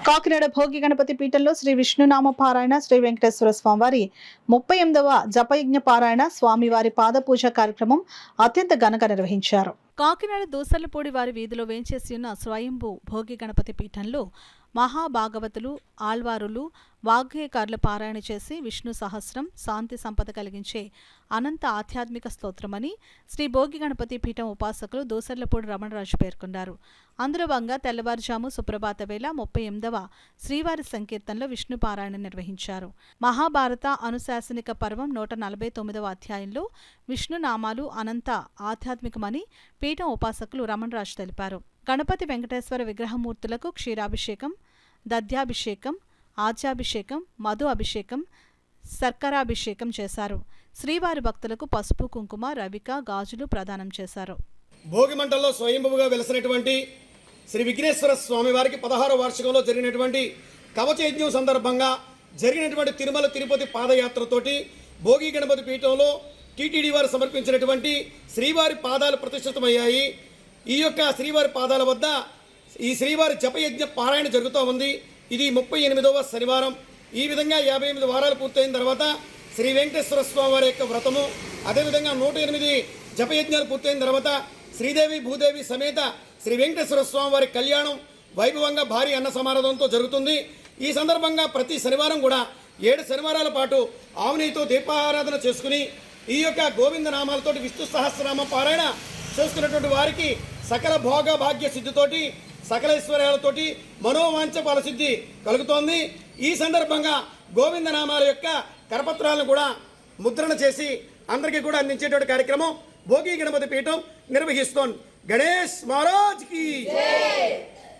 కాకినాడ భోగి గణపతి పీఠంలో శ్రీ విష్ణునామ పారాయణ శ్రీ వెంకటేశ్వర స్వామివారి 38వ జపయజ్ఞ పారాయణ స్వామివారి పాదపూజ కార్యక్రమం అత్యంత ఘనంగా నిర్వహించారు. కాకినాడ దూసర్లపూడి వారి వీధిలో వేంచేసి ఉన్న స్వయంభూ భోగి గణపతి పీఠంలో మహాభాగవతులు, ఆళ్వారులు, వాగ్గేయకారులు పారాయణ చేసి విష్ణు సహస్రం శాంతి సంపద కలిగించే అనంత ఆధ్యాత్మిక స్తోత్రమని శ్రీ భోగి గణపతి పీఠం ఉపాసకులు దూసర్లపూడి రమణరాజు పేర్కొన్నారు. అందులో భాగంగా తెల్లవారుజాము సుప్రభాత వేళ 38వ శ్రీవారి సంకీర్తనలో విష్ణు పారాయణ నిర్వహించారు. మహాభారత అనుశాసనిక పర్వం 149వ అధ్యాయంలో విష్ణు నామాలు అనంత ఆధ్యాత్మికమని పీఠం ఉపాసకులు రమణరాజు తెలిపారు. గణపతి వెంకటేశ్వర విగ్రహమూర్తులకు క్షీరాభిషేకం, దధ్యాభిషేకం, ఆజ్యాభిషేకం, మధు అభిషేకం, శర్కరాభిషేకం చేశారు. శ్రీవారి భక్తులకు పసుపు, కుంకుమ, రవిక, గాజులు ప్రదానం చేశారు. భోగి మంటల్లో స్వయంభుగా వెలసినటువంటి శ్రీ విఘ్నేశ్వర స్వామి వారికి 16వ వార్షికంలో జరిగినటువంటి కవచయజ్ఞం సందర్భంగా జరిగినటువంటి తిరుమల తిరుపతి పాదయాత్రతోటి భోగి గణపతి పీఠంలో టీటీడీ వారు సమర్పించినటువంటి శ్రీవారి పాదాలు ప్రతిష్ఠితమయ్యాయి. ఈ యొక్క శ్రీవారి పాదాల వద్ద ఈ శ్రీవారి జపయజ్ఞ పారాయణ జరుగుతూ ఉంది. ఇది 38వ శనివారం. ఈ విధంగా 58 వారాలు పూర్తయిన తర్వాత శ్రీ వెంకటేశ్వర స్వామి వారి యొక్క వ్రతము, అదేవిధంగా 108 జపయజ్ఞాలు పూర్తయిన తర్వాత శ్రీదేవి భూదేవి సమేత శ్రీ వెంకటేశ్వర స్వామి వారి కళ్యాణం వైభవంగా భారీ అన్న సమారాధనతో జరుగుతుంది. ఈ సందర్భంగా ప్రతి శనివారం కూడా 7 శనివారాల పాటు ఆవునితో దీపారాధన చేసుకుని ఈ యొక్క గోవింద నామాలతో విష్ణు సహస్రనామ పారాయణ చేసుకున్నటువంటి వారికి సకల భోగ భాగ్య సిద్ధితోటి సకల ఐశ్వర్యాలతోటి మనోవాంఛ ఫలసిద్ధి కలుగుతోంది. ఈ సందర్భంగా గోవింద నామాల యొక్క కరపత్రాలను కూడా ముద్రణ చేసి అందరికీ కూడా అందించేటువంటి కార్యక్రమం భోగి గణపతి పీఠం నిర్వహిస్తోంది. గణేష్ మహారాజ్ కి జై.